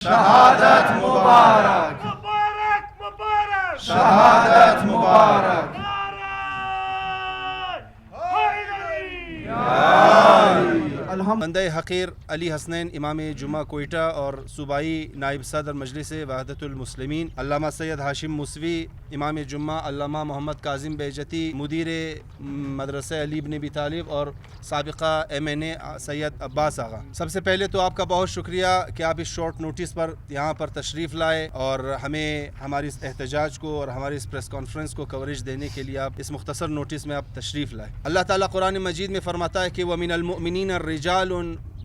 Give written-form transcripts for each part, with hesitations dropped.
شہادت مبارک، مبارک مبارک، شہادت مبارک، بندہ حقیر علی حسنین امام جمعہ کوئٹہ اور صوبائی نائب صدر مجلس وحدت المسلمین علامہ سید ہاشم موسوی امام جمعہ، علامہ محمد کاظم بیجتی مدیر مدرسہ علی ابن ابی طالب اور سابقہ MNA سید عباس آغا، سب سے پہلے تو آپ کا بہت شکریہ کہ آپ اس شارٹ نوٹس پر یہاں پر تشریف لائے اور ہمیں ہماری اس احتجاج کو اور ہماری اس پریس کانفرنس کو کوریج دینے کے لیے آپ اس مختصر نوٹس میں آپ تشریف لائے۔ اللہ تعالیٰ قرآن مجید میں فرماتا ہے کہ وَمِنَ الْمُؤْمِنِينَ الرِّجَالٌ،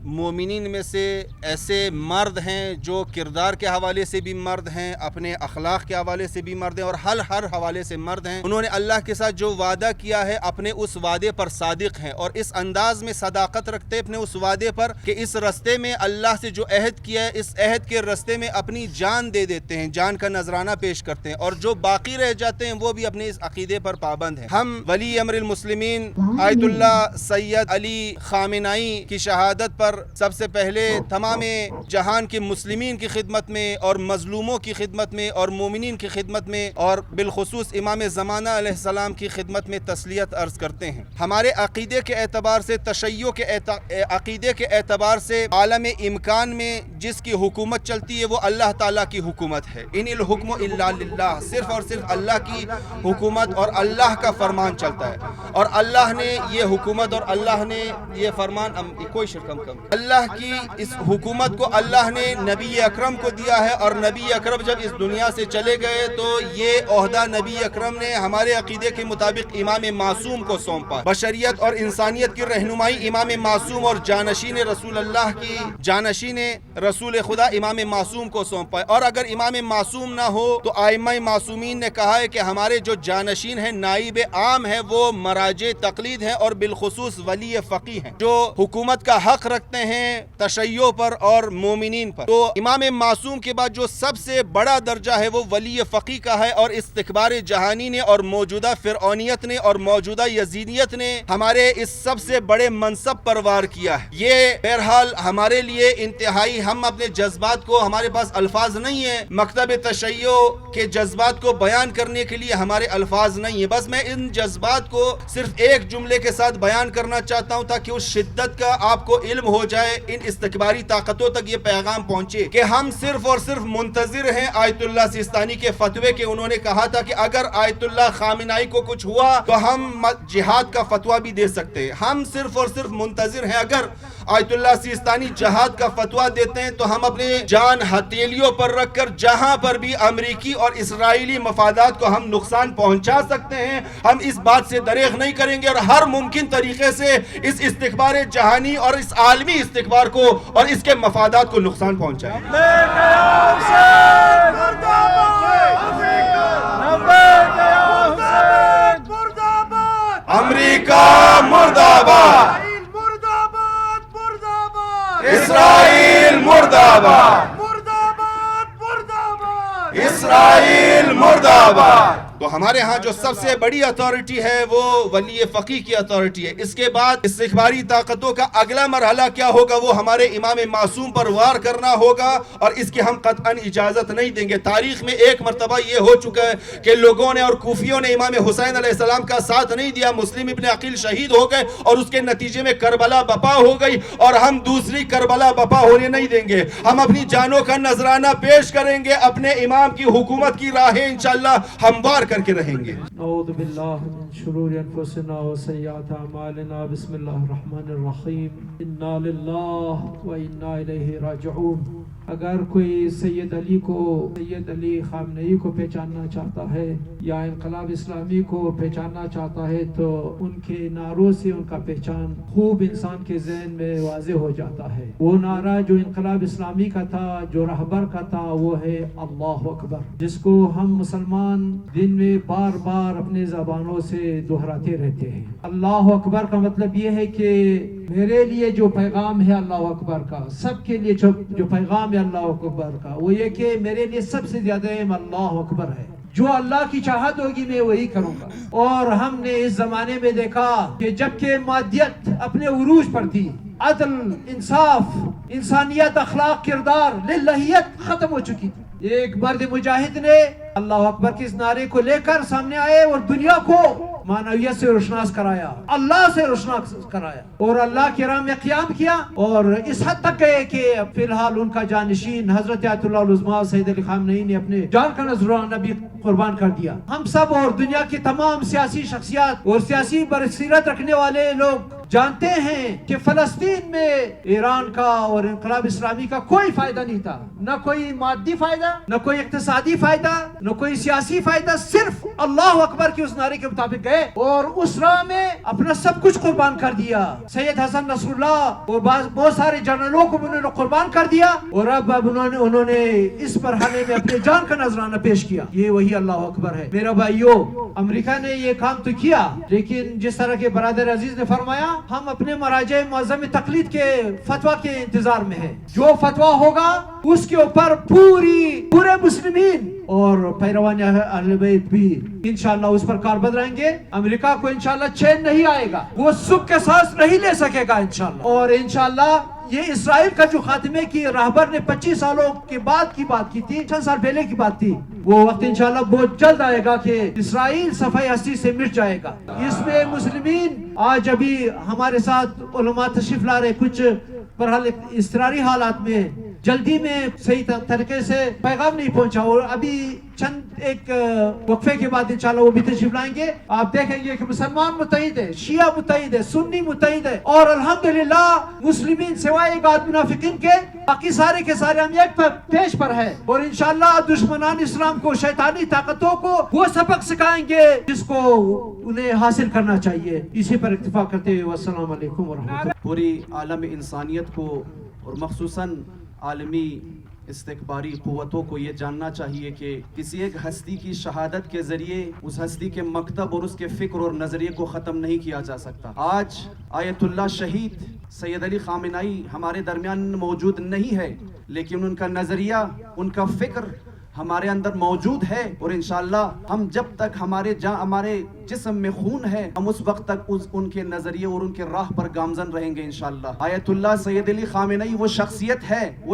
مومنین میں سے ایسے مرد ہیں جو کردار کے حوالے سے بھی مرد ہیں، اپنے اخلاق کے حوالے سے بھی مرد ہیں اور ہر حوالے سے مرد ہیں۔ انہوں نے اللہ کے ساتھ جو وعدہ کیا ہے اپنے اس وعدے پر صادق ہیں اور اس انداز میں صداقت رکھتے اپنے اس وعدے پر کہ اس رستے میں اللہ سے جو عہد کیا ہے اس عہد کے رستے میں اپنی جان دے دیتے ہیں، جان کا نذرانہ پیش کرتے ہیں، اور جو باقی رہ جاتے ہیں وہ بھی اپنے اس عقیدے پر پابند ہیں۔ ہم ولی امر المسلمین آیت اللہ سید علی خامنائی کی شہادت پر سب سے پہلے تمام جہان کے مسلمین کی خدمت میں اور مظلوموں کی خدمت میں اور مومنین کی خدمت میں اور بالخصوص امام زمانہ علیہ السلام کی خدمت میں تسلیت عرض کرتے ہیں۔ ہمارے عقیدے کے اعتبار سے، تشیع کے عقیدے کے اعتبار سے عالم امکان میں جس کی حکومت چلتی ہے وہ اللہ تعالیٰ کی حکومت ہے۔ ان الحکم الا للہ، صرف اور صرف اللہ کی حکومت اور اللہ کا فرمان چلتا ہے، اور اللہ نے یہ حکومت اور اللہ نے یہ فرمان کوئی شرکم کم اللہ کی اس حکومت کو اللہ نے نبی اکرم کو دیا ہے، اور نبی اکرم جب اس دنیا سے چلے گئے تو یہ عہدہ نبی اکرم نے ہمارے عقیدے کے مطابق امام معصوم کو سونپا۔ بشریت اور انسانیت کی رہنمائی امام معصوم اور جانشین رسول اللہ کی جانشین رسول خدا امام معصوم کو سونپا ہے، اور اگر امام معصوم نہ ہو تو ائمہ معصومین نے کہا ہے کہ ہمارے جو جانشین ہیں، نائب عام ہیں، وہ مراجع تقلید ہیں اور بالخصوص ولی فقیہ ہیں جو حکومت کا حق رکھتے ہیں تشیع پر اور مومنین پر۔ تو امام معصوم کے بعد جو سب سے بڑا درجہ ہے وہ ولی فقیہ کا ہے، اور استکبار جہانی نے اور موجودہ فرعونیت نے اور موجودہ یزیدیت نے ہمارے اس سب سے بڑے منصب پر وار کیا ہے۔ یہ بہرحال ہمارے لیے انتہائی، ہم اپنے جذبات کو، ہمارے پاس الفاظ نہیں ہیں مکتب تشیع کے جذبات کو بیان کرنے کے لیے، ہمارے الفاظ نہیں ہیں، بس میں ان جذبات کو صرف ایک جملے کے ساتھ بیان کرنا چاہتا ہوں تاکہ اس شدت کا آپ کو علم ہو جائے، ان استکباری طاقتوں تک یہ پیغام پہنچے کہ ہم صرف اور صرف منتظر ہیں آیت اللہ سیستانی کے فتوے کے۔ انہوں نے کہا تھا کہ اگر آیت اللہ خامنائی کو کچھ ہوا تو ہم جہاد کا فتویٰ بھی دے سکتے ہیں۔ ہم صرف اور صرف منتظر ہیں، اگر آیت اللہ سیستانی جہاد کا فتویٰ دیتے ہیں تو ہم اپنے جان ہتھیلیوں پر رکھ کر جہاں پر بھی امریکی اور اسرائیلی مفادات کو ہم نقصان پہنچا سکتے ہیں، ہم اس بات سے دریغ نہیں کریں گے اور ہر ممکن طریقے سے اس استکبار جہانی اور اس عالمی استکبار کو اور اس کے مفادات کو نقصان پہنچائیں۔ امریکہ مرد آباد، اسرائیل مرد آباد، اسرائیل مرد آباد۔ تو ہمارے ہاں جو سب سے بڑی اتھارٹی ہے وہ ولی فقیہ کی اتھارٹی ہے۔ اس کے بعد استکباری طاقتوں کا اگلا مرحلہ کیا ہوگا، وہ ہمارے امام معصوم پر وار کرنا ہوگا، اور اس کی ہم قطعاً اجازت نہیں دیں گے۔ تاریخ میں ایک مرتبہ یہ ہو چکا ہے کہ لوگوں نے اور کوفیوں نے امام حسین علیہ السلام کا ساتھ نہیں دیا، مسلم ابن عقیل شہید ہو گئے اور اس کے نتیجے میں کربلا بپا ہو گئی، اور ہم دوسری کربلا بپا ہونے نہیں دیں گے۔ ہم اپنی جانوں کا نذرانہ پیش کریں گے، اپنے امام کی حکومت کی راہیں انشاءاللہ ہموار کر کے رہیں گے۔ اعوذ باللہ من شرور انفسنا وسیئات اعمالنا، بسم اللہ الرحمن الرحیم، انا للہ و انا الیہ راجعون۔ اگر کوئی سید علی خامنئی کو پہچاننا چاہتا ہے یا انقلاب اسلامی کو پہچاننا چاہتا ہے تو ان کے نعروں سے ان کا پہچان خوب انسان کے ذہن میں واضح ہو جاتا ہے۔ وہ نعرہ جو انقلاب اسلامی کا تھا، جو رہبر کا تھا، وہ ہے اللہ اکبر، جس کو ہم مسلمان دن میں بار بار اپنے زبانوں سے دہراتے رہتے ہیں۔ اللہ اکبر کا مطلب یہ ہے کہ میرے لیے جو پیغام ہے اللہ اکبر کا، سب کے لیے جو پیغام ہے اللہ اکبر کا، وہ یہ کہ میرے لیے سب سے زیادہ اہم اللہ اکبر ہے۔ جو اللہ کی چاہت ہوگی میں وہی کروں گا۔ اور ہم نے اس زمانے میں دیکھا کہ جب کہ مادیت اپنے عروج پر تھی، عدل، انصاف، انسانیت، اخلاق، کردار، للہیت ختم ہو چکی تھی۔ ایک مرد مجاہد نے اللہ اکبر کے اس نعرے کو لے کر سامنے آئے اور دنیا کو معنویت سے روشناس کرایا، اللہ سے روشناس کرایا اور اللہ کی راہ میں قیام کیا، اور اس حد تک گئے کہ فی الحال ان کا جانشین حضرت آیت اللہ العظمیٰ سید علی خامنئی نے اپنے جان کا نذرانہ بھی قربان کر دیا۔ ہم سب اور دنیا کی تمام سیاسی شخصیات اور سیاسی بصیرت رکھنے والے لوگ جانتے ہیں کہ فلسطین میں ایران کا اور انقلاب اسلامی کا کوئی فائدہ نہیں تھا، نہ کوئی مادی فائدہ، نہ کوئی اقتصادی فائدہ، نہ کوئی سیاسی فائدہ، صرف اللہ اکبر کے اس نعرے کے مطابق گئے اور اس راہ میں اپنا سب کچھ قربان کر دیا۔ سید حسن نصر اللہ اور بہت سارے جنرلوں کو انہوں نے قربان کر دیا، اور اب انہوں نے اس مرحلے میں اپنے جان کا نذرانہ پیش کیا۔ یہ وہی اللہ اکبر ہے۔ میرا بھائیو، امریکہ نے یہ کام تو کیا، لیکن جس طرح کے برادر عزیز نے فرمایا، ہم اپنے مراجع معظم تقلید کے فتویٰ کے انتظار میں ہیں۔ جو فتویٰ ہوگا اس کے اوپر پورے مسلمین اور پیروان اہل بیت بھی انشاءاللہ اس پر کاربند رہیں گے۔ امریکہ کو انشاءاللہ چین نہیں آئے گا، وہ سکھ کے سانس نہیں لے سکے گا انشاءاللہ، اور انشاءاللہ یہ اسرائیل کا جو خاتمے کی راہبر نے 25 سالوں کے بعد کی بات کی تھی، چند سال پہلے کی بات تھی، وہ وقت انشاءاللہ بہت جلد آئے گا کہ اسرائیل صفحہ ہستی سے مٹ جائے گا۔ اس میں مسلمین آج ابھی ہمارے ساتھ علماء تشریف لا رہے، کچھ برحال اضطراری حالات میں جلدی میں صحیح طریقے سے پیغام نہیں پہنچا، اور ابھی چند ایک وقفے کے بعد انشاءاللہ وہ بھی تشریف لائیں گے۔ آپ دیکھیں گے کہ مسلمان متحد ہے، شیعہ متحد ہے، سنی متحد ہے، اور الحمدللہ مسلمین سوائے ایک آدھ منافقین کے باقی سارے کے سارے ہم ایک پیش پر ہے، اور انشاءاللہ دشمنان اسلام کو، شیطانی طاقتوں کو وہ سبق سکھائیں گے جس کو انہیں حاصل کرنا چاہیے۔ اسی پر اکتفا کرتے ہوئے والسلام علیکم ورحمۃ اللہ۔ پوری عالم انسانیت کو اور مخصوصاً عالمی استکباری قوتوں کو یہ جاننا چاہیے کہ کسی ایک ہستی کی شہادت کے ذریعے اس ہستی کے مکتب اور اس کے فکر اور نظریے کو ختم نہیں کیا جا سکتا۔ آج آیت اللہ شہید سید علی خامنئی ہمارے درمیان موجود نہیں ہے، لیکن ان کا نظریہ، ان کا فکر ہمارے اندر موجود ہے، اور انشاءاللہ ہم جب تک ہمارے جسم میں خون ہے، ہم اس وقت تک ان کے نظریے اور ان کے راہ پر گامزن رہیں گے انشاءاللہ۔ آیت اللہ سید علی خامنئی وہ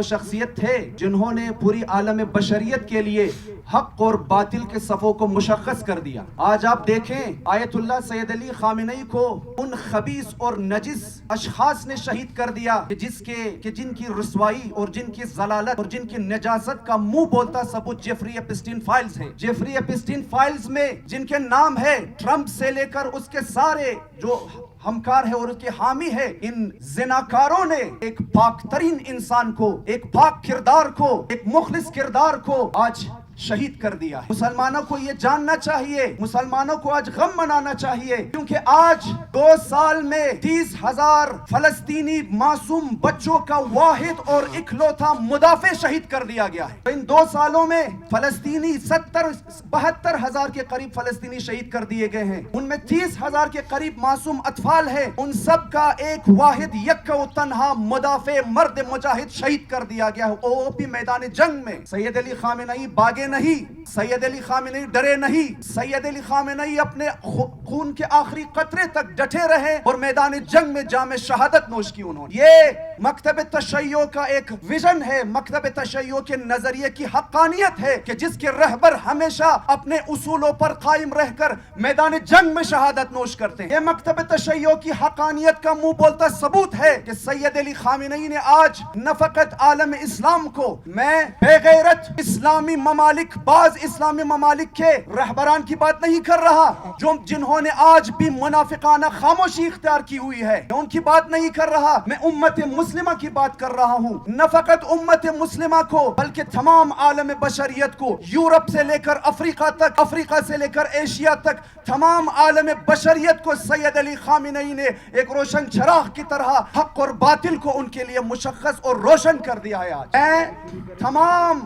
شخصیت تھے جنہوں نے پوری عالم بشریت کے لیے حق اور باطل کے صفوں کو مشخص کر دیا۔ آج آپ دیکھیں آیت اللہ سید علی خامنئی کو ان خبیث اور نجس اشخاص نے شہید کر دیا کہ جن کی رسوائی اور جن کی ضلالت اور جن کی نجاست کا منہ بولتا ثبوت جیفری ایپسٹین فائلز ہے۔ جیفری ایپسٹین فائلز میں جن کے نام ہے، ٹرمپ سے لے کر اس کے سارے جو ہمکار ہے اور اس کے حامی ہے، ان زناکاروں نے ایک پاک ترین انسان کو، ایک پاک کردار کو، ایک مخلص کردار کو آج شہید کر دیا ہے۔ مسلمانوں کو یہ جاننا چاہیے، مسلمانوں کو آج غم منانا چاہیے، کیونکہ آج 2 سال میں 30,000 فلسطینی معصوم بچوں کا واحد اور اکلوتا مدافع شہید کر دیا گیا ہے۔ ان 2 سالوں میں فلسطینی 72,000 کے قریب فلسطینی شہید کر دیے گئے ہیں، ان میں 30,000 کے قریب معصوم اطفال ہیں، ان سب کا ایک واحد یکا و تنہا مدافع مرد مجاہد شہید کر دیا گیا ہے اوپی میدان جنگ میں۔ سید علی خامنئی باغے نہیں، سید علی خامنئی ڈرے نہیں، سید علی خامنئی اپنے خون کے آخری قطرے تک ڈٹے رہے اور میدان جنگ میں جام شہادت نوش کی انہوں نے۔ یہ مکتب تشیع کا ایک ویژن ہے، مکتب تشیع کے نظریے کی حقانیت ہے کہ جس کے رہبر ہمیشہ اپنے اصولوں پر قائم رہ کر میدان جنگ میں شہادت نوش کرتے ہیں۔ یہ مکتب تشیع کی حقانیت کا منہ بولتا ثبوت ہے کہ سید علی خامنئی نے آج نہ فقط عالم اسلام کو، میں بے غیرت اسلامی ممالک، بعض اسلامی ممالک کے رہبران کی بات نہیں کر رہا جنہوں نے آج بھی منافقانہ خاموشی اختیار کی ہوئی ہے، میں ان کی بات نہیں کر رہا، میں امت مسلمہ کی بات کر رہا ہوں۔ نہ فقط امت مسلمہ کو بلکہ تمام عالم بشریت کو، یورپ سے لے کر افریقہ تک، افریقہ سے لے کر ایشیا تک، تمام عالم بشریت کو سید علی خامنئی نے ایک روشن چراغ کی طرح حق اور باطل کو ان کے لیے مشخص اور روشن کر دیا ہے۔ آج میں تمام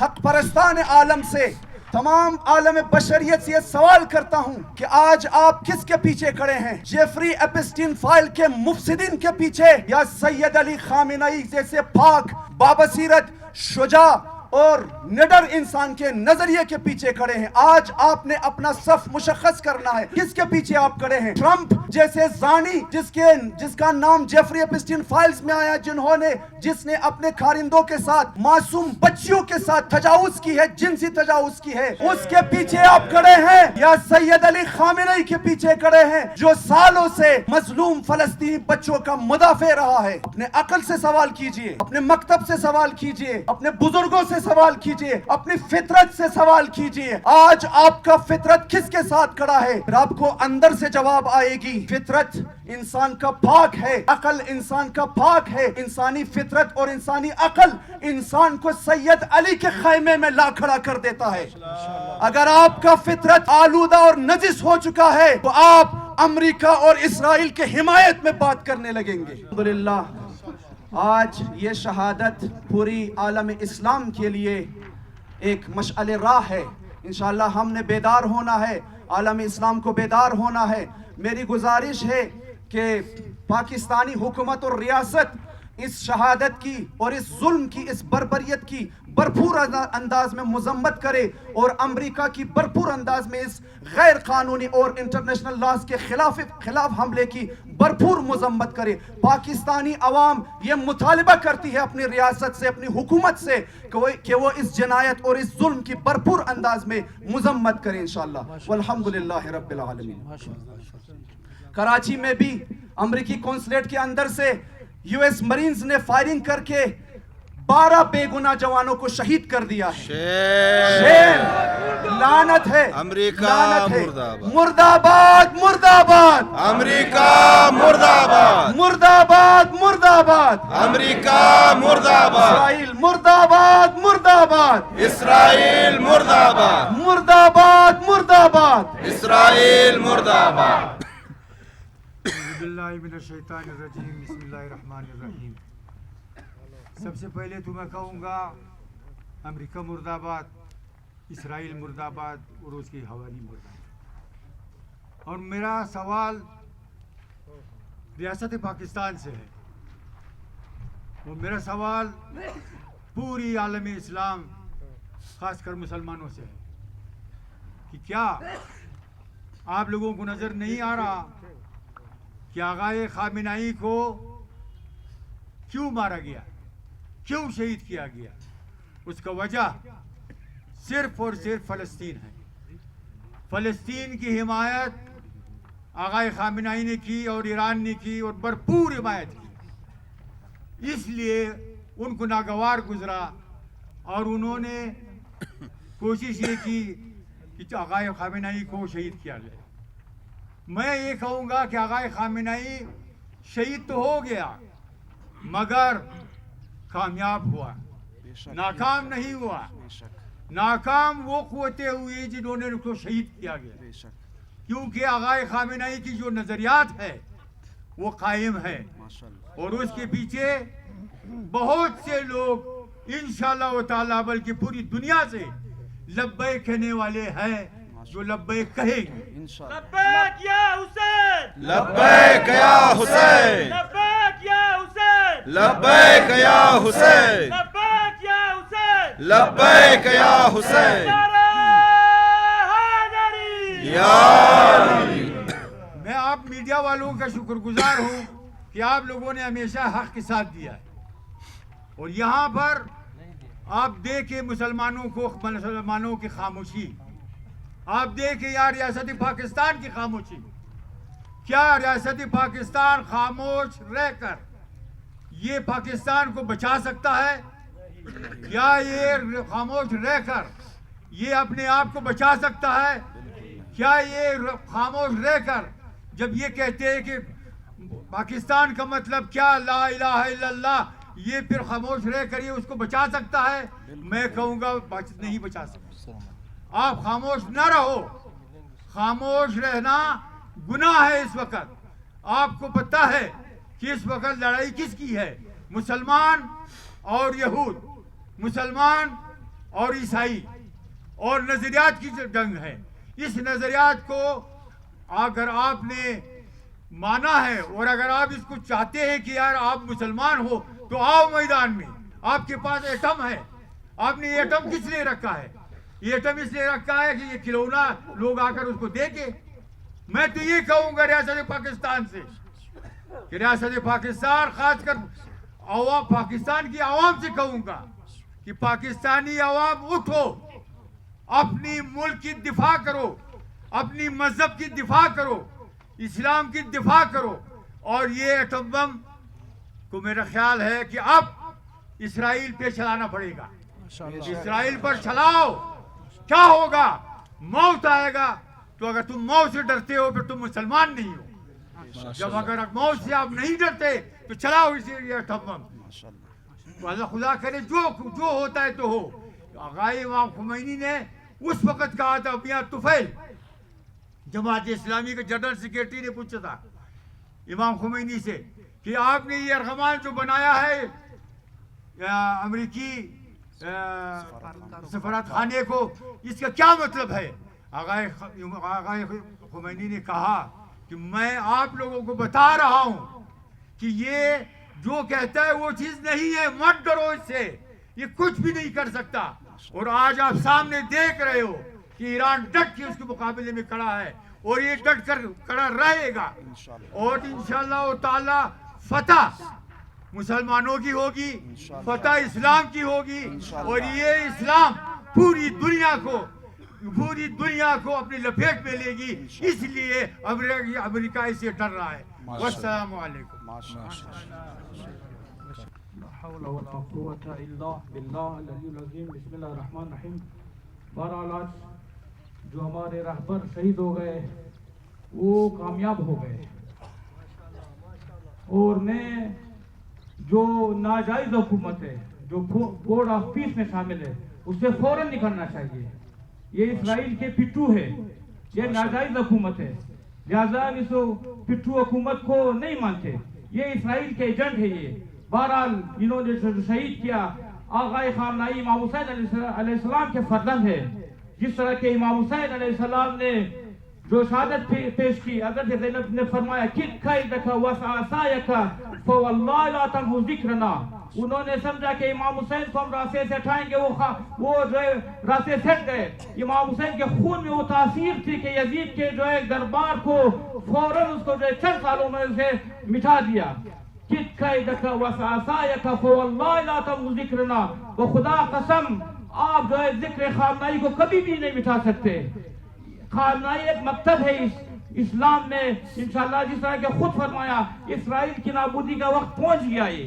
حق پرستان عالم سے، تمام عالم بشریت سے یہ سوال کرتا ہوں کہ آج آپ کس کے پیچھے کھڑے ہیں؟ جیفری ایپسٹین فائل کے مفسدین کے پیچھے، یا سید علی خامنئی جیسے پاک، بابصیرت، شجاع اور نڈر انسان کے نظریے کے پیچھے کھڑے ہیں. آج آپ نے اپنا صف مشخص کرنا ہے. کس کے پیچھے آپ کھڑے ہیں؟ ٹرمپ جیسے زانی جس کا نام جیفری ایپسٹین فائلز میں آیا, جس نے اپنے خارندوں کے ساتھ, معصوم بچیوں کے ساتھ تجاوز کی ہے, جنسی تجاوز کی ہے, اس کے پیچھے آپ کھڑے ہیں؟ یا سید علی خامنئی کے پیچھے کھڑے ہیں جو سالوں سے مظلوم فلسطینی بچوں کا مدافع رہا ہے؟ اپنے عقل سے سوال کیجئے, اپنے مکتب سے سوال کیجئے, اپنے بزرگوں سے سوال کیجئے, اپنی فطرت سے سوال کیجئے. آج آپ کا فطرت کس کے ساتھ کھڑا ہے؟ پھر آپ کو اندر سے جواب آئے گی. فطرت انسان کا پاک ہے, عقل انسان کا پاک ہے. انسانی فطرت اور انسانی عقل انسان کو سید علی کے خیمے میں لا کھڑا کر دیتا ہے. اگر آپ کا فطرت آلودہ اور نجس ہو چکا ہے تو آپ امریکہ اور اسرائیل کے حمایت میں بات کرنے لگیں گے. الحمدللہ آج یہ شہادت پوری عالم اسلام کے لیے ایک مشعل راہ ہے. انشاءاللہ ہم نے بیدار ہونا ہے, عالم اسلام کو بیدار ہونا ہے. میری گزارش ہے کہ پاکستانی حکومت اور ریاست اس شہادت کی اور اس ظلم کی, اس بربریت کی بھرپور انداز میں مذمت کرے, اور امریکہ کی بھرپور انداز میں اس غیر قانونی اور انٹرنیشنل لاز کے خلاف حملے کی بھرپور مذمت کرے. پاکستانی عوام یہ مطالبہ کرتی ہے اپنی ریاست سے, اپنی حکومت سے کہ وہ اس جنایت اور اس ظلم کی بھرپور انداز میں مذمت کرے انشاءاللہ. والحمدللہ رب العالمین. کراچی میں بھی امریکی قونصلیٹ کے اندر سے یو ایس مرینز نے فائرنگ کر کے 12 بے گناہ جوانوں کو شہید کر دیا ہے. شیم, لعنت ہے امریکہ مرد آباد, مرد آباد, امریکہ مرد آباد, مرد آباد, مرد آباد, امریکہ مرد آباد, اسرائیل مرد آباد, مرد آباد, اسرائیل مرد آباد, مرد آباد, مرد آباد, اسرائیل مرد آباد. باللہ من الشیطان الرجیم. بسم اللہ الرحمن الرحیم. سب سے پہلے تو میں کہوں گا امریکہ مرد آباد, اسرائیل مرد آباد اور اس کی حوالی مرد آباد. اور میرا سوال ریاست پاکستان سے ہے, اور میرا سوال پوری عالم اسلام خاص کر مسلمانوں سے ہے کہ کیا آپ لوگوں کو نظر نہیں آ رہا کہ آغائے خامنئی کو کیوں مارا گیا, کیوں شہید کیا گیا؟ اس کا وجہ صرف اور صرف فلسطین ہے. فلسطین کی حمایت آغائے خامنئی نے کی اور ایران نے کی اور بھرپور حمایت کی. اس لیے ان کو ناگوار گزرا اور انہوں نے کوشش یہ کی کہ آغائے خامنئی کو شہید کیا جائے. میں یہ کہوں گا کہ آغائے خامنئی شہید تو ہو گیا مگر کامیاب ہوا, ناکام نہیں ہوا. ناکام وہ قوتیں ہوئی جنہوں نے اس کو شہید کیا گیا, کیونکہ آغائے خامنئی کی جو نظریات ہے وہ قائم ہے, اور اس کے پیچھے بہت سے لوگ انشاءاللہ تعالی بلکہ پوری دنیا سے لبیک کہنے والے ہیں جو لبیک کہیں گے. لبیک یا حسین, لبیک یا حسین, لبیک یا حسین, لبیک یا حسین, لبیک یا حسین, لبیک یا حسین, نعرہ حیدری. یا علی. میں آپ میڈیا والوں کا شکر گزار ہوں کہ آپ لوگوں نے ہمیشہ حق کے ساتھ دیا ہے, اور یہاں پر آپ دیکھیں مسلمانوں کی خاموشی, آپ دیکھیں یا ریاست پاکستان کی خاموشی. کیا ریاست پاکستان خاموش رہ کر یہ پاکستان کو بچا سکتا ہے؟ کیا یہ خاموش رہ کر یہ اپنے آپ کو بچا سکتا ہے؟ کیا یہ خاموش رہ کر جب یہ کہتے ہیں کہ پاکستان کا مطلب کیا لا الہ الا اللہ, یہ پھر خاموش رہ کر یہ اس کو بچا سکتا ہے؟ میں کہوں گا نہیں بچا سکتا. آپ خاموش نہ رہو, خاموش رہنا گناہ ہے. اس وقت آپ کو پتہ ہے کہ اس وقت لڑائی کس کی ہے؟ مسلمان اور یہود, مسلمان اور عیسائی, اور نظریات کی جنگ ہے. اس نظریات کو اگر آپ نے مانا ہے اور اگر آپ اس کو چاہتے ہیں کہ یار آپ مسلمان ہو تو آؤ میدان میں. آپ کے پاس ایٹم ہے, آپ نے ایٹم کس لیے رکھا ہے؟ ایٹم اس لیے رکھا ہے کہ یہ کھلونا لوگ آ کر اس کو دیکھیں. میں تو یہ کہوں گا ریاست پاکستان سے کہ ریاست پاکستان خاص کر پاکستان کی عوام سے کہوں گا کہ پاکستانی عوام اٹھو, اپنی ملک کی دفاع کرو, اپنی مذہب کی دفاع کرو, اسلام کی دفاع کرو. اور یہ ایٹم بم کو میرا خیال ہے کہ اب اسرائیل پہ چلانا پڑے گا. اسرائیل پر چلاؤ, کیا ہوگا؟ موت آئے گا. تو اگر تم موت سے ڈرتے ہو پھر تم مسلمان نہیں ہو. جب اگر موت سے آپ نہیں ڈرتے تو چلاؤ اسی ایٹم بم. اللہ خدا کرے جو ہوتا ہے تو ہو. آقا امام خمینی نے اس وقت کہا تھا, میاں طفیل جماعت اسلامی کے جنرل سیکریٹری نے پوچھا تھا امام خمینی سے کہ آپ نے یہ ارغمان جو بنایا ہے امریکی سفارت خانے کو, اس کا کیا مطلب ہے؟ آقا خمینی نے کہا کہ میں آپ لوگوں کو بتا رہا ہوں کہ یہ جو کہتا ہے وہ چیز نہیں ہے, مت ڈرو اس سے, یہ کچھ بھی نہیں کر سکتا. اور آج آپ سامنے دیکھ رہے ہو کہ ایران ڈٹ کے اس کے مقابلے میں کھڑا ہے اور یہ ڈٹ کر کھڑا رہے گا. اور انشاءاللہ تعالی فتح مسلمانوں کی ہوگی, فتح اسلام کی ہوگی, اور یہ اسلام پوری دنیا کو اپنی لپیٹ میں لے گی. اس لیے امریکہ اسے ڈر رہا ہے. والسلام علیکم. حول ولا قوت الا باللہ العلی العظیم. بسم اللہ الرحمن الرحیم. بہرحال آج جو ہمارے رہبر شہید ہو گئے وہ کامیاب ہو گئے, اور میں جو ناجائز حکومت ہے جو بورڈ آف پیس میں شامل ہے اس سے فوراً نکلنا چاہیے. یہ اسرائیل کے پٹھو ہے, یہ ناجائز حکومت ہے, لہذا اس پٹھو حکومت کو نہیں مانتے. یہ اسرائیل کے ایجنٹ ہے. یہ بہرحال انہوں نے جو شہید کیا آقا خامنائی امام حسین علیہ السلام کے فرزند ہے. جس طرح کہ امام حسین علیہ السلام نے جو شہادت پیش کی, حضرت زینب نے فرمایا کت قیدک وسعصایک فواللہ لا تنہو ذکرنا. انہوں نے سمجھا کہ امام حسین کو ہم راستے سے اٹھائیں گے, وہ جو ہے راستے سے ہٹ گئے. امام حسین کے خون میں وہ تاثیر تھی کہ یزید کے جو ہے دربار کو فوراً اس کو جو ہے چند سالوں میں سے مٹا دیا. کت قیدک وسعصایک فواللہ لا تنہو ذکرنا. وہ خدا قسم آپ جو ہے ذکر خامنائی کو کبھی بھی نہیں مٹا سکتے. خامنائی ایک مکتب ہے اسلام میں انشاءاللہ. جس طرح کہ خود فرمایا اسرائیل کی نابودی کا وقت پہنچ گیا ہے.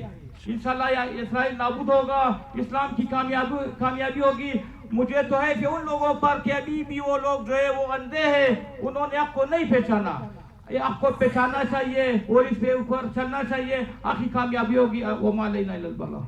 انشاءاللہ اسرائیل نابود ہوگا, اسلام کی کامیابی ہوگی. مجھے تو ہے کہ ان لوگوں پر کہ ابھی بھی وہ لوگ جو ہے وہ اندھے ہیں, انہوں نے حق کو نہیں پہچانا. یہ حق کو پہچاننا چاہیے اور اس پہ اوپر چلنا چاہیے, آخری کامیابی ہوگی. وما علینا الا البلاغ.